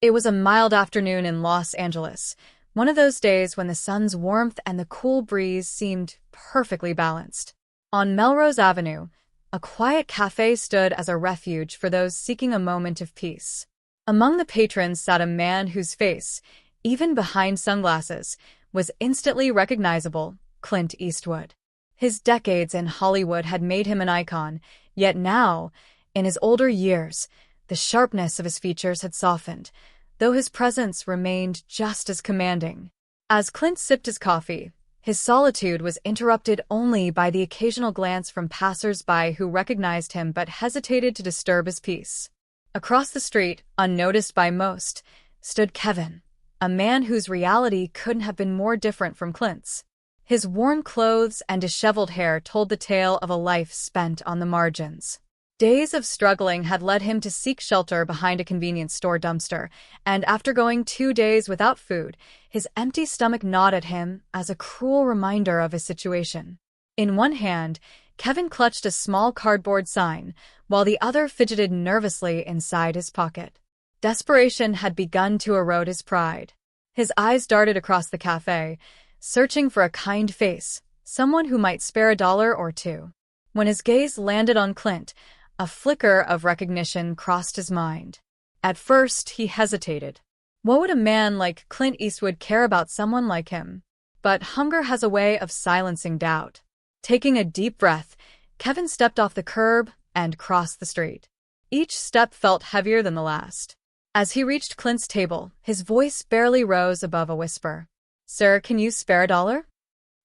It was a mild afternoon in Los Angeles, one of those days when the sun's warmth and the cool breeze seemed perfectly balanced. On Melrose Avenue, a quiet café stood as a refuge for those seeking a moment of peace. Among the patrons sat a man whose face, even behind sunglasses, was instantly recognizable: Clint Eastwood. His decades in Hollywood had made him an icon, yet now, in his older years, the sharpness of his features had softened, though his presence remained just as commanding. As Clint sipped his coffee, his solitude was interrupted only by the occasional glance from passers-by who recognized him but hesitated to disturb his peace. Across the street, unnoticed by most, stood Kevin, a man whose reality couldn't have been more different from Clint's. His worn clothes and disheveled hair told the tale of a life spent on the margins. Days of struggling had led him to seek shelter behind a convenience store dumpster, and after going 2 days without food, his empty stomach gnawed at him as a cruel reminder of his situation. In one hand, Kevin clutched a small cardboard sign, while the other fidgeted nervously inside his pocket. Desperation had begun to erode his pride. His eyes darted across the cafe, searching for a kind face, someone who might spare $1 or $2. When his gaze landed on Clint, a flicker of recognition crossed his mind. At first, he hesitated. What would a man like Clint Eastwood care about someone like him? But hunger has a way of silencing doubt. Taking a deep breath, Kevin stepped off the curb and crossed the street. Each step felt heavier than the last. As he reached Clint's table, his voice barely rose above a whisper. "Sir, can you spare $1?"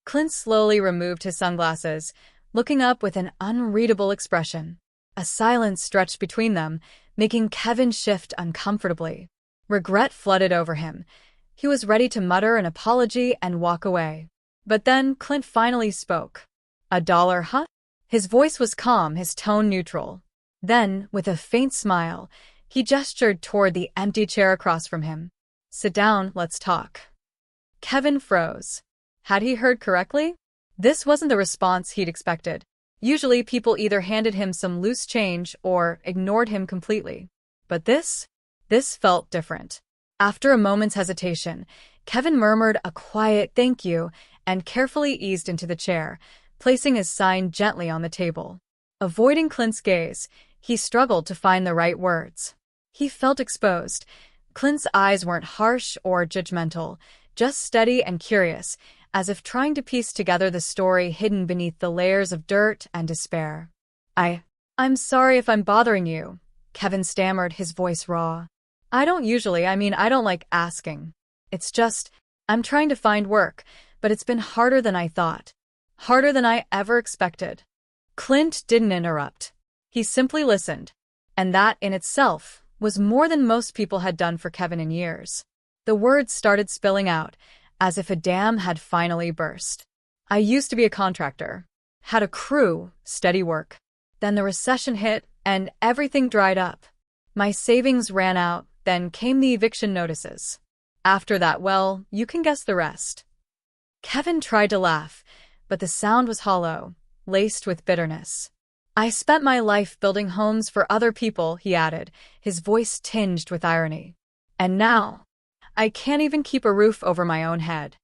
Clint slowly removed his sunglasses, looking up with an unreadable expression. A silence stretched between them, making Kevin shift uncomfortably. Regret flooded over him. He was ready to mutter an apology and walk away. But then Clint finally spoke. $1, huh?" His voice was calm, his tone neutral. Then, with a faint smile, he gestured toward the empty chair across from him. "Sit down, let's talk." Kevin froze. Had he heard correctly? This wasn't the response he'd expected. Usually people either handed him some loose change or ignored him completely. But this felt different. After a moment's hesitation, Kevin murmured a quiet thank you and carefully eased into the chair, placing his sign gently on the table. Avoiding Clint's gaze, he struggled to find the right words. He felt exposed. Clint's eyes weren't harsh or judgmental, just steady and curious, as if trying to piece together the story hidden beneath the layers of dirt and despair. I'm sorry if I'm bothering you," Kevin stammered, his voice raw. I don't like asking. It's just, I'm trying to find work, but it's been harder than I thought. Harder than I ever expected." Clint didn't interrupt. He simply listened, and that in itself was more than most people had done for Kevin in years. The words started spilling out, as if a dam had finally burst. "I used to be a contractor. Had a crew, steady work. Then the recession hit, and everything dried up. My savings ran out, then came the eviction notices. After that, well, you can guess the rest." Kevin tried to laugh, but the sound was hollow, laced with bitterness. "I spent my life building homes for other people," he added, his voice tinged with irony. "And now, I can't even keep a roof over my own head."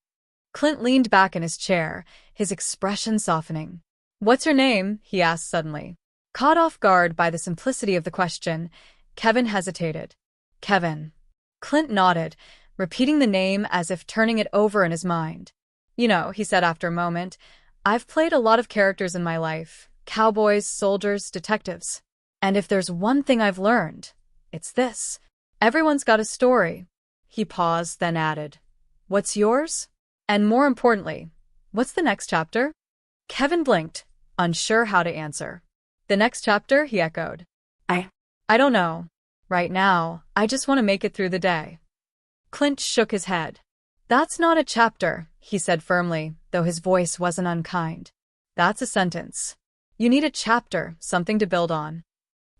Clint leaned back in his chair, his expression softening. "What's your name?" he asked suddenly. Caught off guard by the simplicity of the question, Kevin hesitated. "Kevin." Clint nodded, repeating the name as if turning it over in his mind. "You know," he said after a moment, "I've played a lot of characters in my life. Cowboys, soldiers, detectives. And if there's one thing I've learned, it's this. Everyone's got a story." He paused, then added, "What's yours? And more importantly, what's the next chapter?" Kevin blinked, unsure how to answer. "The next chapter?" he echoed. I don't know. Right now, I just want to make it through the day." Clint shook his head. "That's not a chapter," he said firmly, though his voice wasn't unkind. "That's a sentence. You need a chapter, something to build on."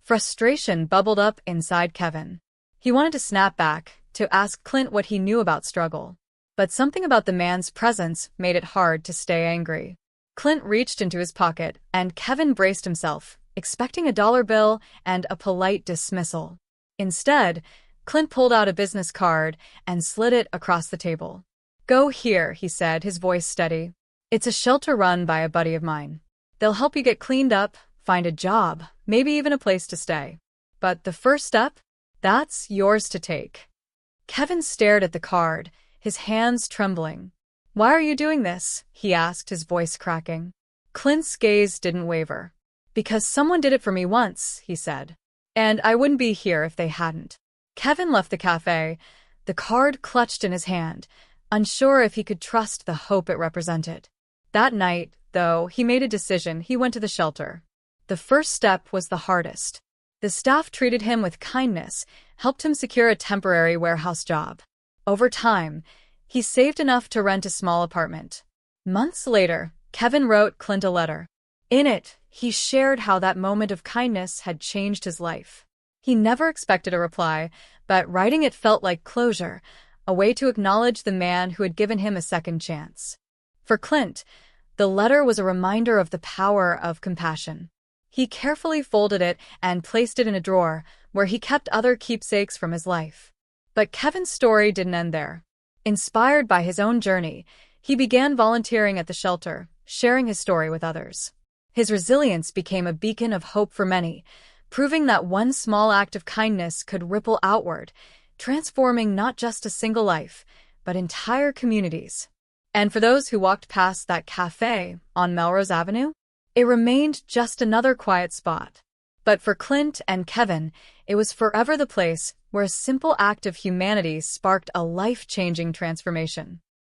Frustration bubbled up inside Kevin. He wanted to snap back, to ask Clint what he knew about struggle. But something about the man's presence made it hard to stay angry. Clint reached into his pocket, and Kevin braced himself, expecting a $1 bill and a polite dismissal. Instead, Clint pulled out a business card and slid it across the table. "Go here," he said, his voice steady. "It's a shelter run by a buddy of mine. They'll help you get cleaned up, find a job, maybe even a place to stay. But the first step? That's yours to take." Kevin stared at the card, his hands trembling. "Why are you doing this?" he asked, his voice cracking. Clint's gaze didn't waver. "Because someone did it for me once," he said. "And I wouldn't be here if they hadn't." Kevin left the cafe, the card clutched in his hand, unsure if he could trust the hope it represented. That night, though, he made a decision. He went to the shelter. The first step was the hardest. The staff treated him with kindness, helped him secure a temporary warehouse job. Over time, he saved enough to rent a small apartment. Months later, Kevin wrote Clint a letter. In it, he shared how that moment of kindness had changed his life. He never expected a reply, but writing it felt like closure, a way to acknowledge the man who had given him a second chance. For Clint, the letter was a reminder of the power of compassion. He carefully folded it and placed it in a drawer, where he kept other keepsakes from his life. But Kevin's story didn't end there. Inspired by his own journey, he began volunteering at the shelter, sharing his story with others. His resilience became a beacon of hope for many, proving that one small act of kindness could ripple outward, transforming not just a single life, but entire communities. And for those who walked past that café on Melrose Avenue, it remained just another quiet spot. But for Clint and Kevin, it was forever the place where a simple act of humanity sparked a life-changing transformation.